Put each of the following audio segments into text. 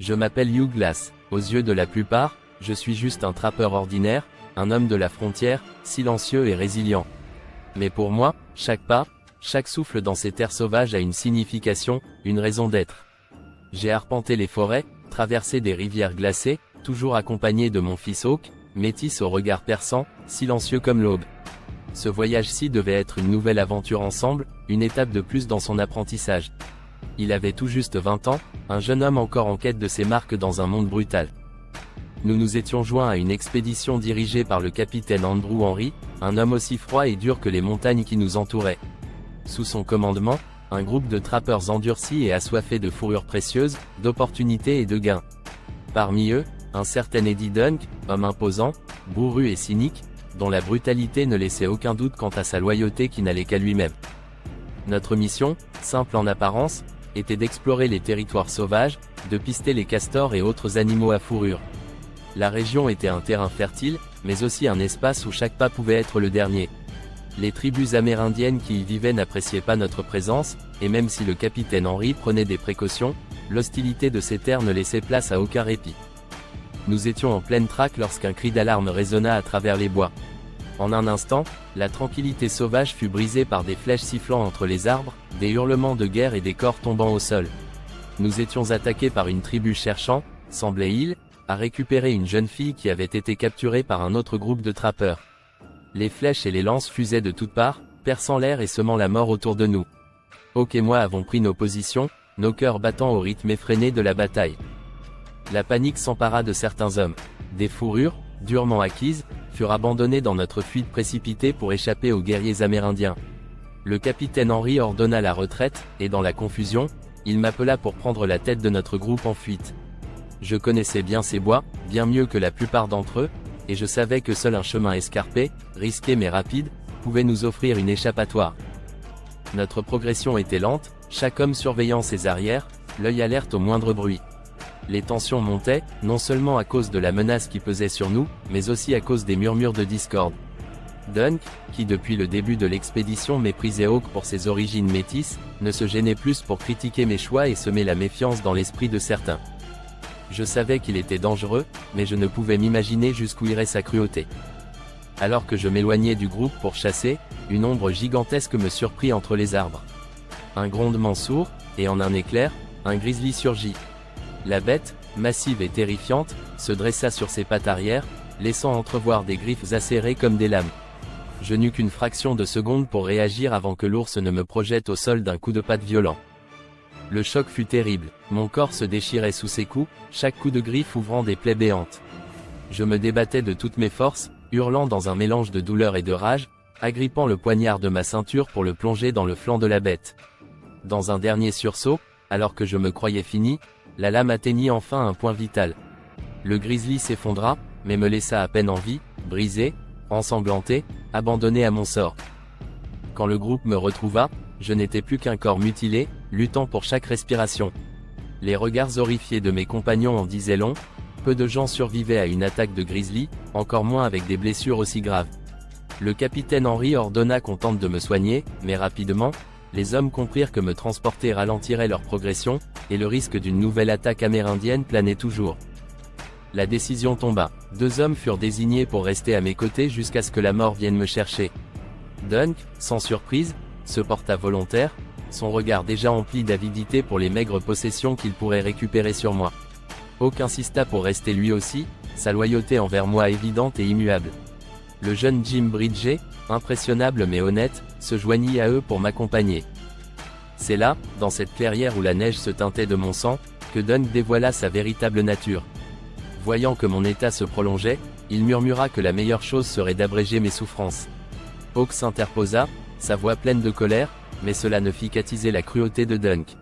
Je m'appelle Hugh Glass. Aux yeux de la plupart, je suis juste un trappeur ordinaire, un homme de la frontière, silencieux et résilient. Mais pour moi, chaque pas, chaque souffle dans ces terres sauvages a une signification, une raison d'être. J'ai arpenté les forêts, traversé des rivières glacées, toujours accompagné de mon fils Hawk, métis au regard perçant, silencieux comme l'aube. Ce voyage-ci devait être une nouvelle aventure ensemble, une étape de plus dans son apprentissage. Il avait tout juste 20 ans, un jeune homme encore en quête de ses marques dans un monde brutal. Nous nous étions joints à une expédition dirigée par le capitaine Andrew Henry, un homme aussi froid et dur que les montagnes qui nous entouraient. Sous son commandement, un groupe de trappeurs endurcis et assoiffés de fourrures précieuses, d'opportunités et de gains. Parmi eux, un certain Eddie Dunk, homme imposant, bourru et cynique, dont la brutalité ne laissait aucun doute quant à sa loyauté qui n'allait qu'à lui-même. Notre mission, simple en apparence, était d'explorer les territoires sauvages, de pister les castors et autres animaux à fourrure. La région était un terrain fertile, mais aussi un espace où chaque pas pouvait être le dernier. Les tribus amérindiennes qui y vivaient n'appréciaient pas notre présence, et même si le capitaine Henry prenait des précautions, l'hostilité de ces terres ne laissait place à aucun répit. Nous étions en pleine traque lorsqu'un cri d'alarme résonna à travers les bois. En un instant, la tranquillité sauvage fut brisée par des flèches sifflant entre les arbres, des hurlements de guerre et des corps tombant au sol. Nous étions attaqués par une tribu cherchant, semblait-il, à récupérer une jeune fille qui avait été capturée par un autre groupe de trappeurs. Les flèches et les lances fusaient de toutes parts, perçant l'air et semant la mort autour de nous. Hawk et moi avons pris nos positions, nos cœurs battant au rythme effréné de la bataille. La panique s'empara de certains hommes. Des fourrures, durement acquises, furent abandonnées dans notre fuite précipitée pour échapper aux guerriers amérindiens. Le capitaine Henry ordonna la retraite, et dans la confusion, il m'appela pour prendre la tête de notre groupe en fuite. Je connaissais bien ces bois, bien mieux que la plupart d'entre eux, et je savais que seul un chemin escarpé, risqué mais rapide, pouvait nous offrir une échappatoire. Notre progression était lente, chaque homme surveillant ses arrières, l'œil alerte au moindre bruit. Les tensions montaient, non seulement à cause de la menace qui pesait sur nous, mais aussi à cause des murmures de discorde. Dunk, qui depuis le début de l'expédition méprisait Hawk pour ses origines métisses, ne se gênait plus pour critiquer mes choix et semer la méfiance dans l'esprit de certains. Je savais qu'il était dangereux, mais je ne pouvais m'imaginer jusqu'où irait sa cruauté. Alors que je m'éloignais du groupe pour chasser, une ombre gigantesque me surprit entre les arbres. Un grondement sourd, et en un éclair, un grizzly surgit. La bête, massive et terrifiante, se dressa sur ses pattes arrière, laissant entrevoir des griffes acérées comme des lames. Je n'eus qu'une fraction de seconde pour réagir avant que l'ours ne me projette au sol d'un coup de patte violent. Le choc fut terrible, mon corps se déchirait sous ses coups, chaque coup de griffe ouvrant des plaies béantes. Je me débattais de toutes mes forces, hurlant dans un mélange de douleur et de rage, agrippant le poignard de ma ceinture pour le plonger dans le flanc de la bête. Dans un dernier sursaut, alors que je me croyais fini, la lame atteignit enfin un point vital. Le grizzly s'effondra, mais me laissa à peine en vie, brisé, ensanglanté, abandonné à mon sort. Quand le groupe me retrouva, je n'étais plus qu'un corps mutilé, luttant pour chaque respiration. Les regards horrifiés de mes compagnons en disaient long, peu de gens survivaient à une attaque de grizzly, encore moins avec des blessures aussi graves. Le capitaine Henry ordonna qu'on tente de me soigner, mais rapidement, les hommes comprirent que me transporter ralentirait leur progression, et le risque d'une nouvelle attaque amérindienne planait toujours. La décision tomba. 2 hommes furent désignés pour rester à mes côtés jusqu'à ce que la mort vienne me chercher. Dunk, sans surprise, se porta volontaire, son regard déjà empli d'avidité pour les maigres possessions qu'il pourrait récupérer sur moi. Hawk insista pour rester lui aussi, sa loyauté envers moi évidente et immuable. Le jeune Jim Bridger, impressionnable mais honnête, se joignit à eux pour m'accompagner. C'est là, dans cette clairière où la neige se teintait de mon sang, que Dunk dévoila sa véritable nature. Voyant que mon état se prolongeait, il murmura que la meilleure chose serait d'abréger mes souffrances. Hawk s'interposa, sa voix pleine de colère, mais cela ne fit qu'attiser la cruauté de Dunk.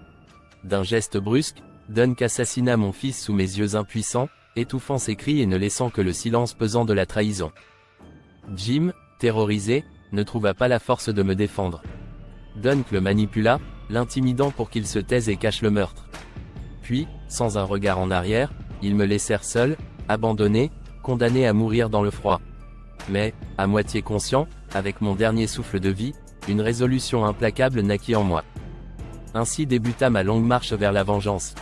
D'un geste brusque, Dunk assassina mon fils sous mes yeux impuissants, étouffant ses cris et ne laissant que le silence pesant de la trahison. Jim, terrorisé, ne trouva pas la force de me défendre. Dunk le manipula, l'intimidant pour qu'il se taise et cache le meurtre. Puis, sans un regard en arrière, ils me laissèrent seul, abandonné, condamné à mourir dans le froid. Mais, à moitié conscient, avec mon dernier souffle de vie, une résolution implacable naquit en moi. Ainsi débuta ma longue marche vers la vengeance.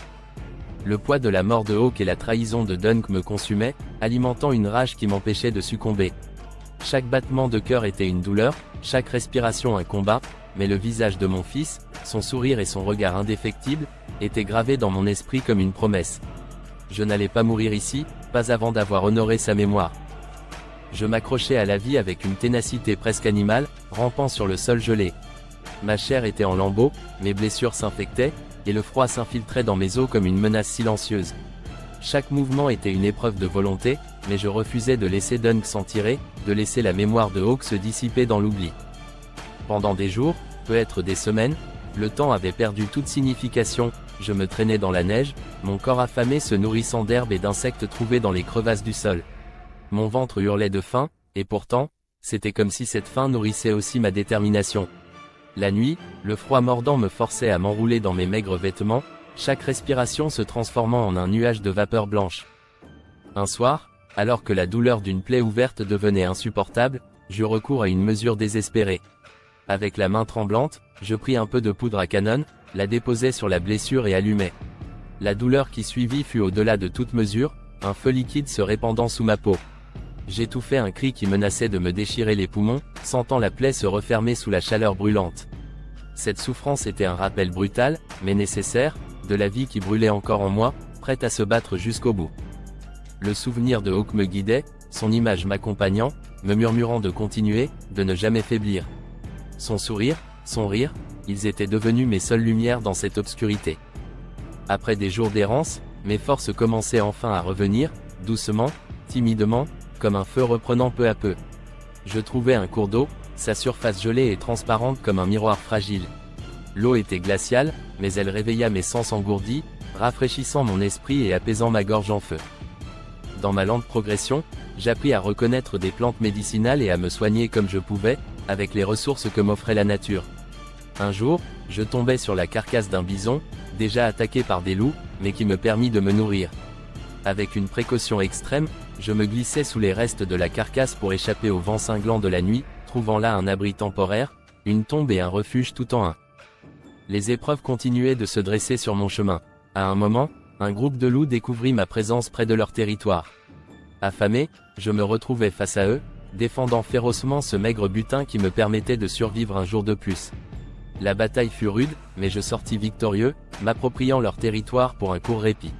Le poids de la mort de Hawk et la trahison de Dunk me consumaient, alimentant une rage qui m'empêchait de succomber. Chaque battement de cœur était une douleur, chaque respiration un combat, mais le visage de mon fils, son sourire et son regard indéfectible, étaient gravés dans mon esprit comme une promesse. Je n'allais pas mourir ici, pas avant d'avoir honoré sa mémoire. Je m'accrochais à la vie avec une ténacité presque animale, rampant sur le sol gelé. Ma chair était en lambeaux, mes blessures s'infectaient, et le froid s'infiltrait dans mes os comme une menace silencieuse. Chaque mouvement était une épreuve de volonté, mais je refusais de laisser Dunk s'en tirer, de laisser la mémoire de Hawk se dissiper dans l'oubli. Pendant des jours, peut-être des semaines, le temps avait perdu toute signification, je me traînais dans la neige, mon corps affamé se nourrissant d'herbes et d'insectes trouvés dans les crevasses du sol. Mon ventre hurlait de faim, et pourtant, c'était comme si cette faim nourrissait aussi ma détermination. La nuit, le froid mordant me forçait à m'enrouler dans mes maigres vêtements, chaque respiration se transformant en un nuage de vapeur blanche. Un soir, alors que la douleur d'une plaie ouverte devenait insupportable, j'eus recours à une mesure désespérée. Avec la main tremblante, je pris un peu de poudre à canon, la déposai sur la blessure et allumai. La douleur qui suivit fut au-delà de toute mesure, un feu liquide se répandant sous ma peau. J'étouffai un cri qui menaçait de me déchirer les poumons, sentant la plaie se refermer sous la chaleur brûlante. Cette souffrance était un rappel brutal, mais nécessaire, de la vie qui brûlait encore en moi, prête à se battre jusqu'au bout. Le souvenir de Hawk me guidait, son image m'accompagnant, me murmurant de continuer, de ne jamais faiblir. Son sourire, son rire, ils étaient devenus mes seules lumières dans cette obscurité. Après des jours d'errance, mes forces commençaient enfin à revenir, doucement, timidement, comme un feu reprenant peu à peu. Je trouvai un cours d'eau, sa surface gelée et transparente comme un miroir fragile. L'eau était glaciale, mais elle réveilla mes sens engourdis, rafraîchissant mon esprit et apaisant ma gorge en feu. Dans ma lente progression, j'appris à reconnaître des plantes médicinales et à me soigner comme je pouvais, avec les ressources que m'offrait la nature. Un jour, je tombai sur la carcasse d'un bison, déjà attaqué par des loups, mais qui me permit de me nourrir. Avec une précaution extrême, je me glissai sous les restes de la carcasse pour échapper au vent cinglant de la nuit, trouvant là un abri temporaire, une tombe et un refuge tout en un. Les épreuves continuaient de se dresser sur mon chemin. À un moment, un groupe de loups découvrit ma présence près de leur territoire. Affamé, je me retrouvai face à eux, défendant férocement ce maigre butin qui me permettait de survivre un jour de plus. La bataille fut rude, mais je sortis victorieux, m'appropriant leur territoire pour un court répit.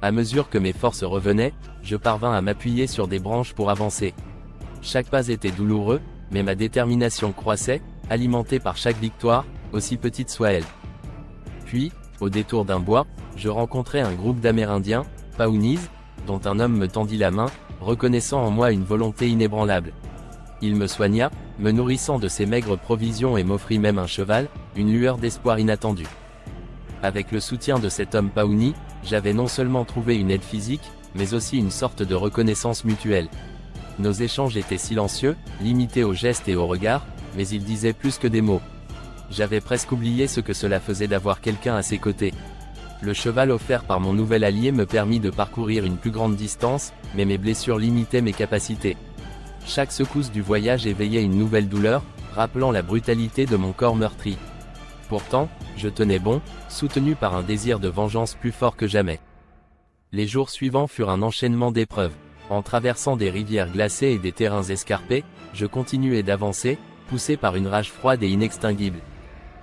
À mesure que mes forces revenaient, je parvins à m'appuyer sur des branches pour avancer. Chaque pas était douloureux, mais ma détermination croissait, alimentée par chaque victoire, aussi petite soit-elle. Puis, au détour d'un bois, je rencontrai un groupe d'Amérindiens, Pawnees, dont un homme me tendit la main, reconnaissant en moi une volonté inébranlable. Il me soigna, me nourrissant de ses maigres provisions et m'offrit même un cheval, une lueur d'espoir inattendue. Avec le soutien de cet homme Pawnee, j'avais non seulement trouvé une aide physique, mais aussi une sorte de reconnaissance mutuelle. Nos échanges étaient silencieux, limités aux gestes et aux regards, mais ils disaient plus que des mots. J'avais presque oublié ce que cela faisait d'avoir quelqu'un à ses côtés. Le cheval offert par mon nouvel allié me permit de parcourir une plus grande distance, mais mes blessures limitaient mes capacités. Chaque secousse du voyage éveillait une nouvelle douleur, rappelant la brutalité de mon corps meurtri. Pourtant, je tenais bon, soutenu par un désir de vengeance plus fort que jamais. Les jours suivants furent un enchaînement d'épreuves. En traversant des rivières glacées et des terrains escarpés, je continuais d'avancer, poussé par une rage froide et inextinguible.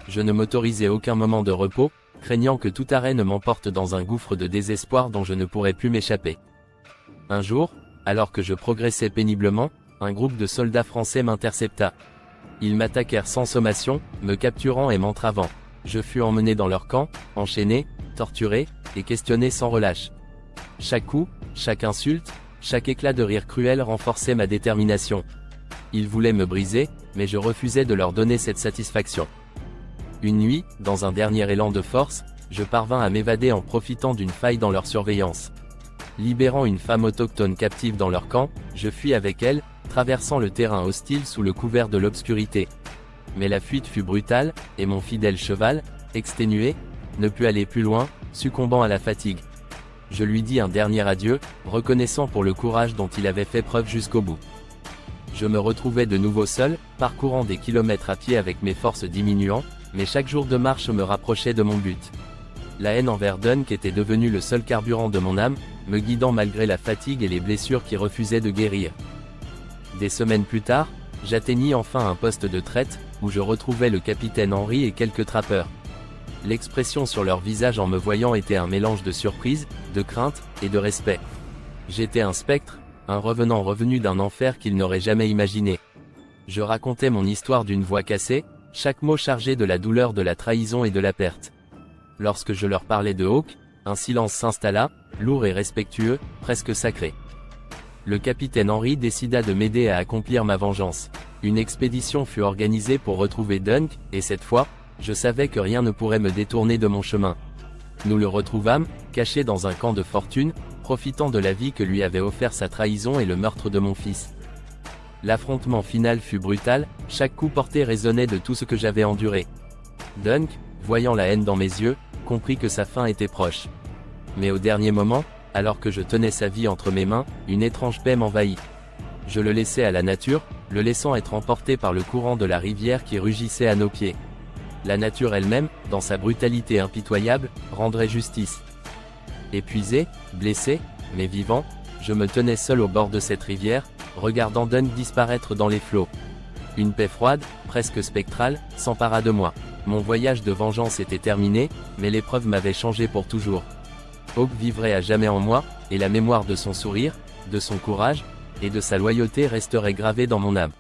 Je ne m'autorisais aucun moment de repos, craignant que tout arrêt ne m'emporte dans un gouffre de désespoir dont je ne pourrais plus m'échapper. Un jour, alors que je progressais péniblement, un groupe de soldats français m'intercepta. Ils m'attaquèrent sans sommation, me capturant et m'entravant. Je fus emmené dans leur camp, enchaîné, torturé, et questionné sans relâche. Chaque coup, chaque insulte, chaque éclat de rire cruel renforçait ma détermination. Ils voulaient me briser, mais je refusais de leur donner cette satisfaction. Une nuit, dans un dernier élan de force, je parvins à m'évader en profitant d'une faille dans leur surveillance. Libérant une femme autochtone captive dans leur camp, je fuis avec elle, traversant le terrain hostile sous le couvert de l'obscurité. Mais la fuite fut brutale, et mon fidèle cheval, exténué, ne put aller plus loin, succombant à la fatigue. Je lui dis un dernier adieu, reconnaissant pour le courage dont il avait fait preuve jusqu'au bout. Je me retrouvais de nouveau seul, parcourant des kilomètres à pied avec mes forces diminuant, mais chaque jour de marche me rapprochait de mon but. La haine envers Dunk était devenue le seul carburant de mon âme, me guidant malgré la fatigue et les blessures qui refusaient de guérir. Des semaines plus tard, j'atteignis enfin un poste de traite, où je retrouvais le capitaine Henry et quelques trappeurs. L'expression sur leur visage en me voyant était un mélange de surprise, de crainte, et de respect. J'étais un spectre, un revenant revenu d'un enfer qu'ils n'auraient jamais imaginé. Je racontais mon histoire d'une voix cassée, chaque mot chargé de la douleur de la trahison et de la perte. Lorsque je leur parlais de Hawk, un silence s'installa, lourd et respectueux, presque sacré. Le capitaine Henry décida de m'aider à accomplir ma vengeance. Une expédition fut organisée pour retrouver Dunk, et cette fois, je savais que rien ne pourrait me détourner de mon chemin. Nous le retrouvâmes, caché dans un camp de fortune, profitant de la vie que lui avait offert sa trahison et le meurtre de mon fils. L'affrontement final fut brutal, chaque coup porté résonnait de tout ce que j'avais enduré. Dunk, voyant la haine dans mes yeux, comprit que sa fin était proche. Mais au dernier moment, alors que je tenais sa vie entre mes mains, une étrange paix m'envahit. Je le laissai à la nature, le laissant être emporté par le courant de la rivière qui rugissait à nos pieds. La nature elle-même, dans sa brutalité impitoyable, rendrait justice. Épuisé, blessé, mais vivant, je me tenais seul au bord de cette rivière, regardant Dunk disparaître dans les flots. Une paix froide, presque spectrale, s'empara de moi. Mon voyage de vengeance était terminé, mais l'épreuve m'avait changé pour toujours. Hawk vivrait à jamais en moi, et la mémoire de son sourire, de son courage, et de sa loyauté resterait gravée dans mon âme.